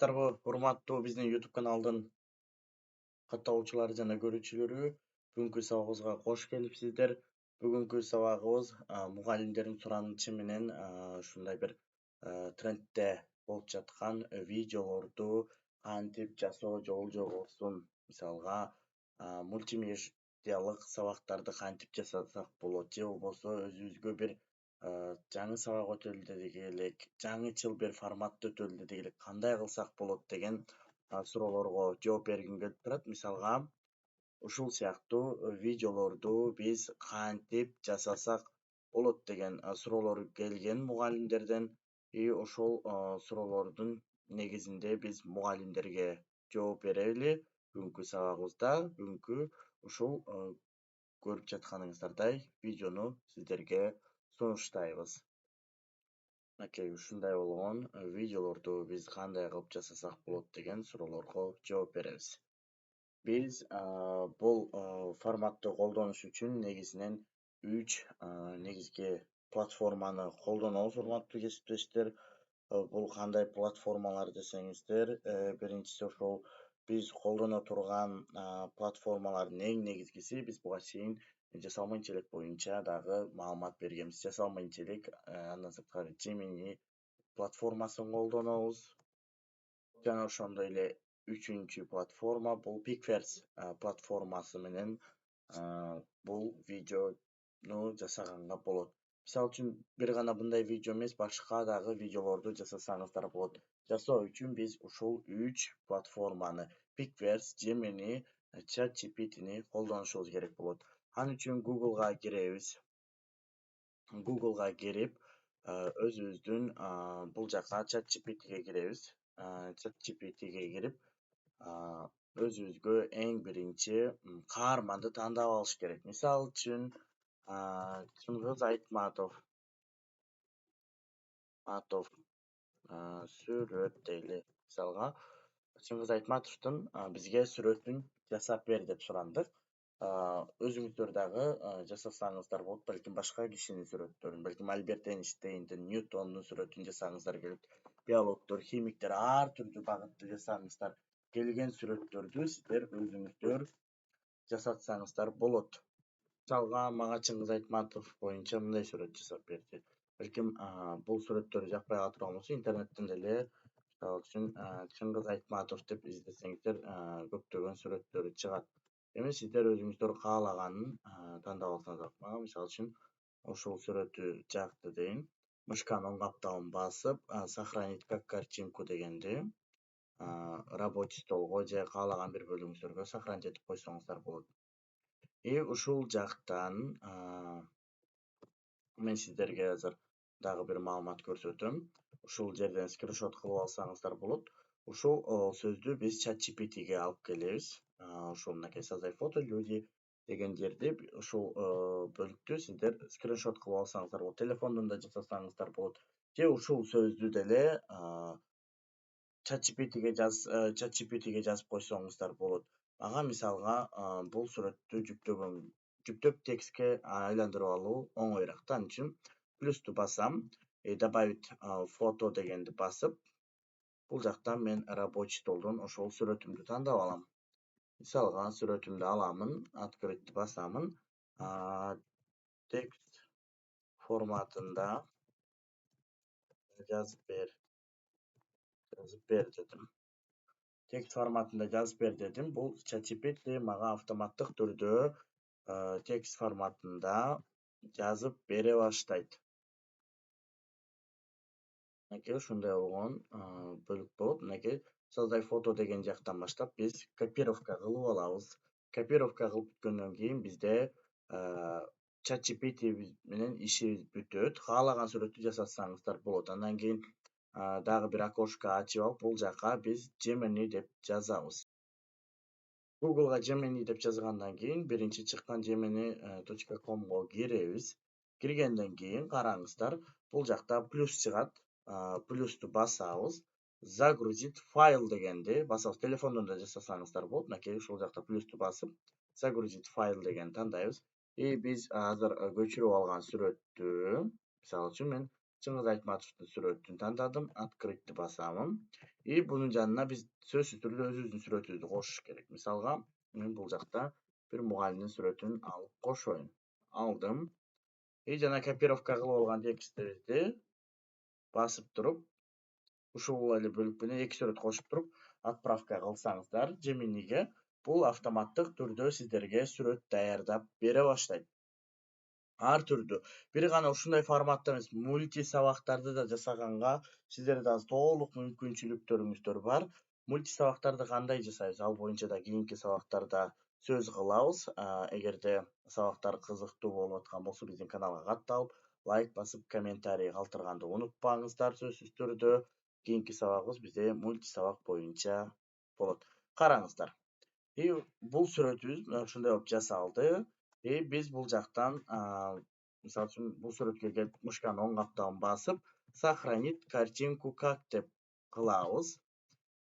Саламатсыздарбы, урматтуу биздин YouTube каналдын катталуучулары жана көрүүчүлөрү. Бүгүнкү сабагыбызга кош келипсиздер. Бүгүнкү сабагыбыз мугалимдердин суранычы менен ушундай бир трендте болуп жаткан видеолорду кантип жасоо жолу болсун. Мисалга мультимедиалык сабактарды кантип жасасак болот, же болбосо өзүбүзгө бир жаңы сабак өтөлдү деги элек, жаңычыл бир форматты өтөлдү деги элек кандай кылсак болот деген суроолорго жооп бергим келип турат. Мисалга ушул сыяктуу видеолорду биз кантип жасасак болот деген суроолор келген мугалимдерден. И ошол суроолордун негизинде биз мугалимдерге жооп берели бүгүнкү сабагыбызда. Бүгүнкү ушул көрүп жатканыңыздардай видеону сиздерге сунуштайбыз. Окей, ушундай болгон видеолорду биз кандай кылып жасасак болот деген суроолорго жооп беребиз. Биз бул форматты колдонуш үчүн негизинен 3 негизги платформаны колдонобуз, урматтуу кесиптештер. Бул кандай платформалар десеңиздер, биринчиси ошол биз колдоно турган платформалардын эң негизгиси, биз буга чейин жасалма интеллект боюнча дагы маалымат бергенбиз. Жасалма интеллект андан сырткары Gemini платформасын колдонобуз. Жана ошондой эле үчүнчү платформа бул Picverse платформасы менен бул видеону жасаганга болот. Мисалы үчүн бир гана мындай видео эмес, башка дагы видеолорду жасасаңыздар болот. Жасоо үчүн биз ушул 3 платформаны Picverse, Gemini, ChatGPT'ни колдонушубуз керек болот. Ал үчүн Google'га киребиз. Google'га кирип, өзүбүздүн бул жака ChatGPT'ге киребиз. ChatGPT'ге кирип, өзүбүзгө эң биринчи каарманды тандап алыш керек. Мисалы үчүн Чыңгыз Айтматов сүрөт дейли. Мисалга Чыңгыз Айтматовдун бизге сүрөтүн жасап бер деп сурандык. Өзүңүздөр дагы жасасаңыздар болот, балким башка кишинин сүрөттөрүн, балким Альберт Эйнштейндин, Ньютондун сүрөтүн жасаңыздар келет. Биологдор, химиктер ар түрдүү багытты жасаңыздар келген сүрөттөрдү сиздер өзүңүздөр жасатсаңыздар болот. Мисалга мага Чыңгыз Айтматов боюнча мындай сүрөт жасап берди. Балким бул сүрөттөрдү жакпай кала турган болсо, интернеттен деле мисалы үчүн Чыңгыз Айтматов деп издесеңиздер көптөгөн сүрөттөрү чыгат. Эми сиздер өзүңүздөр каалаганын тандап алсаңыздар. Мага мисалы үчүн ошол сүрөтү жакты дейин. Мышканын оң капталын басып, сохранить как картинку дегенди рабочий столго же каалаган бир бөлүгүңүздөргө сохранить этип койсоңуздар болот. И ушул жактан мен сиздерге азыр дагы бир маалымат көрсөтөм. Ушул жерден скриншот кылып алсаңыздар болот. Ушул сөздү биз ChatGPT'ге алып келебиз. Ушул мынакей создай фото люди деген жерде ушул бөлүктү сиздер скриншот кылып алсаңыздар болот. Телефондон да жасасаңыздар болот. Же ушул сөздү деле ChatGPT'ге жазып койсоңуздар болот. Мага мисалга бул сүрөттү жүктөп текстке айландырып алуу оңойраак. Ал үчүн плюсту басам, добавить фото дегенди басып, бул жактан мен рабочий столдон ошол сүрөтүмдү тандап алам. Мисалга сүрөтүмдү аламын, открыть басамын, текст форматында жазып бер дедим. Текст форматында жазып бер дедим. Бул ChatGPT мага автоматтык түрдө текст форматында жазып бере баштайт. Мынакей ушундай болгон бөлүк болот. Мынакей создай фото деген жактан баштап биз копировка кылып алабыз. Копировка кылып бүткөндөн кийин бизде ChatGPT менен ишибиз бүтөт. Каалаган сүрөттү жасасаңыздар болот. Андан кийин дагы бир окошко ачып алып, бул жака биз Gemini деп жазабыз. Google'га Gemini деп жазгандан кийин биринчи чыккан gemini.com'го киребиз. Киргенден кийин караңыздар, бул жакта плюс чыгат. Плюсту басабыз. Загрузить файл дегенди басабыз. Телефондон да жасасаңыздар болот. Мынакей ушул жакта плюсту басып, загрузить файл дегенди тандайбыз. И биз азыр көчүрүп алган сүрөттү, мисалы үчүн мен Чыңгыз Айтматовдун сүрөтүн тандадым, открытьты басамын. И bunun жанына биз сөзсүз түрдө өзүбүздүн сүрөтүбүздү кошуш керек. Мисалга, мен бул жакта бир мугалимдин сүрөтүн алып кошоюн. Алдым. И жана копировка кылып алган текстибизди басып туруп, ушул эле бөлүк менен 2 сүрөт кошуп туруп, отправка кылсаңыздар Gemini'ге, бул автоматтык түрдө сиздерге сүрөт даярдап бере баштайт. Ар түрдүү. Бир гана ушундай форматта эмес, мульти сабактарды да жасаганга сиздерде азыр толук мүмкүнчүлүктөрүңүздөр бар. Мульти сабактарды кандай жасайбыз? Ал боюнча да кийинки сабактарда сөз кылабыз. Эгерде сабактар кызыктуу болуп аткан болсо, биздин каналга катталып, лайк басып, комментарий калтырганды унутпаңыздар сөзсүз түрдө. Кийинки сабагыбыз бизде мульти сабак боюнча болот. Караңыздар. И бул сүрөтүбүз ушундай болуп жасалды. И биз бул жактан, мисалы үчүн бул сүрөткө келип, мышканын оң каптагын басып, сохранить картинку как деп кылабыз.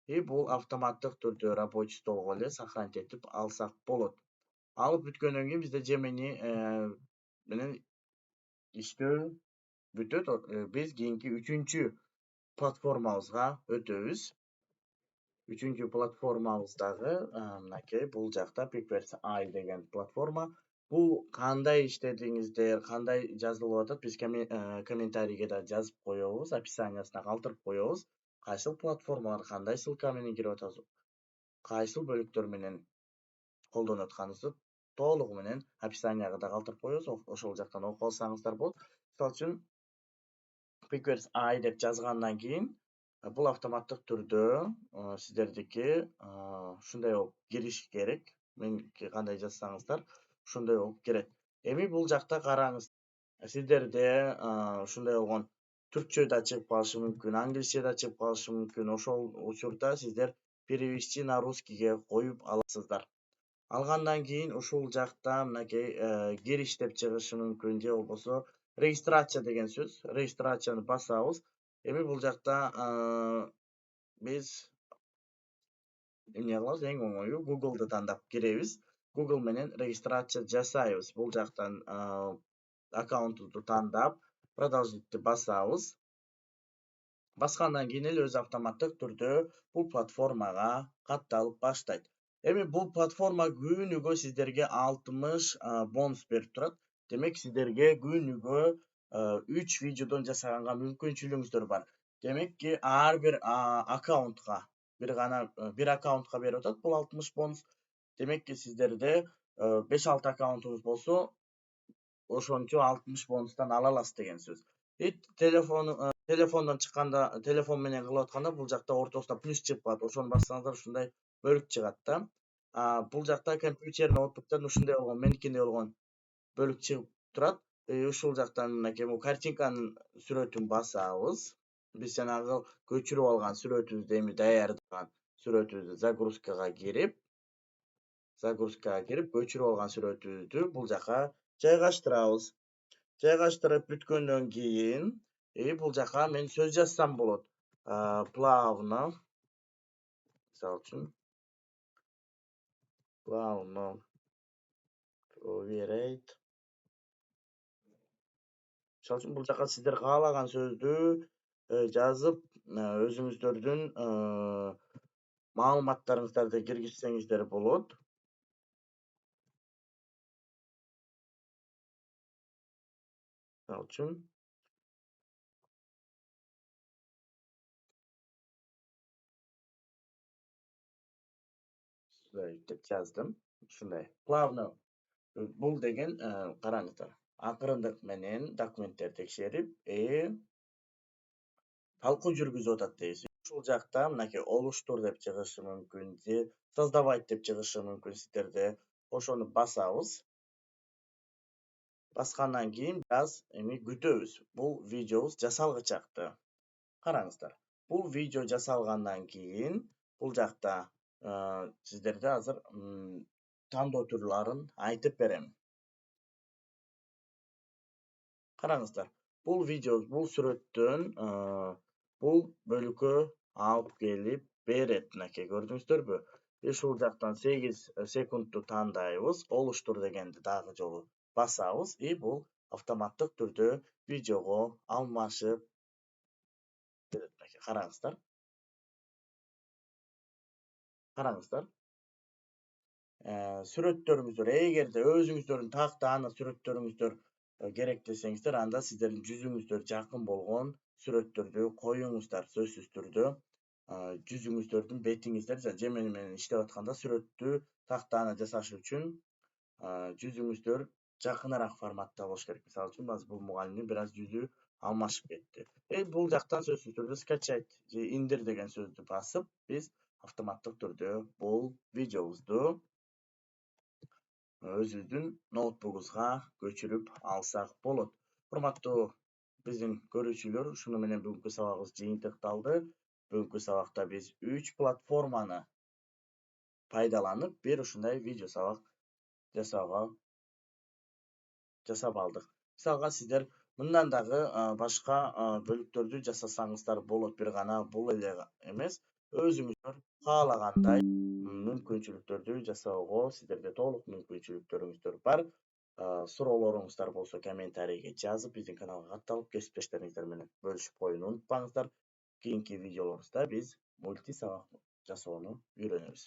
И бул автоматтык түрдө рабочий столго эле сохранить этип алсак болот. Алып бүткөндөн кийин бизде Gemini менен иштөө бүтөт. Биз кийинки 3-чү платформабызга өтөбүз. 3-чү платформабыздагы мынакей бул жакта Pickverse AI деген платформа. Бул кандай иштедиңиздер, кандай жазылып атат, биз комментарийге да жазып коебуз, описаниясына калтырып коебуз. Кайсыл платформалар кандай ссылка менен кирип атабыз, кайсыл бөлүктөр менен колдонуп атканыбызды толугу менен описанияга да калтырып коебуз. Ошол жактан окуп алсаңыздар болот. Мисалы үчүн Pickverse AI деп жазгандан кийин бул автоматтык түрдө сиздердики ушундай болуп кириши керек. Меники кандай жазсаңыздар ушундай болуп кирет. Эми бул жакта караңыз. Сиздерде ушундай болгон түркчө да чыгып калышы мүмкүн, англисче да чыгып калышы мүмкүн. Ошол учурда сиздер перевести на русскийге коюп аласыздар. Алгандан кийин ушул жакта мынакей кириш деп чыгышы мүмкүн, же болбосо регистрация деген сөз. Регистрацияны басабыз. Эми бул жакта биз эмне кылабыз? Эң оңою Google'ды тандап киребиз. Google менен регистрация жасайбыз. Бул жактан аккаунтубузду тандап, продолжительти басабыз. Баскандан кийин эле өзү автоматтык түрдө бул платформага катталып баштайт. Эми бул платформа күнүгө сиздерге 60 бонус берип турат. Демек сиздерге күнүгө 3 видеодон жасаганга мүмкүнчүлүгүңүздөр бар. Демек ки ар бир аккаунтка бир аккаунтка берип атат бул 60 бонус. Демек ки сиздерде 5-6 аккаунтуңуз болсо, ошончо 60 бонустан ала аласыз деген сөз. И телефондон чыкканда, телефон менен кылып атканда бул жакта ортосунда плюс чыгып калат. Ошону бассаңыздар ушундай бөлүк чыгат да. Бул жакта компьютер, ноутбуктан ушундай болгон, меникиндей болгон бөлүк чыгып турат. Ушул жактан мынакей бул картинканын сүрөтүн басабыз. Биз жанагы көчүрүп алган сүрөтүбүздү, эми даярдаган сүрөтүбүздү загрузкага кирип, көчүрүп алган сүрөтүбүздү бул жака жайгаштырабыз. Жайгаштырып бүткөндөн кийин бул жака мен сөз жазсам болот. Плавно, мисалы үчүн плавно проверять. Мисалы үчүн бул жака сиздер каалаган сөздү жазып, өзүңүздөрдүн маалыматтарыңыздарды киргизсеңиздер болот. Мисалы үчүн деп жаздым. Ушундай. Плавно. Бул деген караңыздар. Акырындык менен документтер текшерип, талкуу жүргүзүп атат дейбиз. Ушул жакта мынакей олуштур деп чыгышы мүмкүн, же создавать деп чыгышы мүмкүн сиздерде. Ошону басабыз. Баскандан кийин бираз эми күтөбүз. Бул видеобуз жасалгычакты. Караңыздар. Бул видео жасалгандан кийин бул жакта сиздерде азыр тандоо түрлөрүн айтып берем. Караңыздар. Бул видео, бул сүрөттөн бул бөлүккө алып келип берет. Мынакей көрдүңүздөрбү? Ушул жактан 8 секундту тандайбыз. Олуштур дегенди дагы жолу басабыз. И бул автоматтык түрдө видеого алмашып караңыздар. Сүрөттөрүңүздөр эгерде өзүңүздөрдүн тактааны сүрөттөрүңүздөр керек десеңиздер, анда сиздердин жүзүңүздөр жакын болгон сүрөттөрдү коюңуздар. Сөзсүз түрдө жүзүңүздөрдүн бетиңиздер же менен иштеп атканда сүрөттү тактааны жасаш үчүн жүзүңүздөр жакыныраак форматта болуш керек. Мисалы үчүн азыр бул мугалимдин бир аз жүзү алмашып кетти. Бул жактан сөзсүз түрдө скачать же индир деген сөздү басып, биз автоматтык түрдө бул видеобузду өзүбүздүн ноутбугубузга көчүрүп алсак болот. Урматтуу биздин көрүүчүлөр, ушуну менен бүгүнкү сабагыбыз жыйынтыкталды. Бүгүнкү сабакта биз 3 платформаны пайдаланып бир ушундай видео сабак жасап алдык. Мисалга сиздер мындан дагы башка бөлүктөрдү жасасаңыздар болот, бир гана бул эле эмес, өзүңүздөр каалагандай мүмкүнчүлүктөрдү жасоого сиздерде толук мүмкүнчүлүктөрүңүздөр бар. Суроолоруңуздар болсо комментарийге жазып, биздин каналга катталып, кесиптештериңиздер менен бөлүшүп коюуну унутпаңыздар. Кийинки видеолорубузда биз мульти сабак жасоону үйрөнөбүз.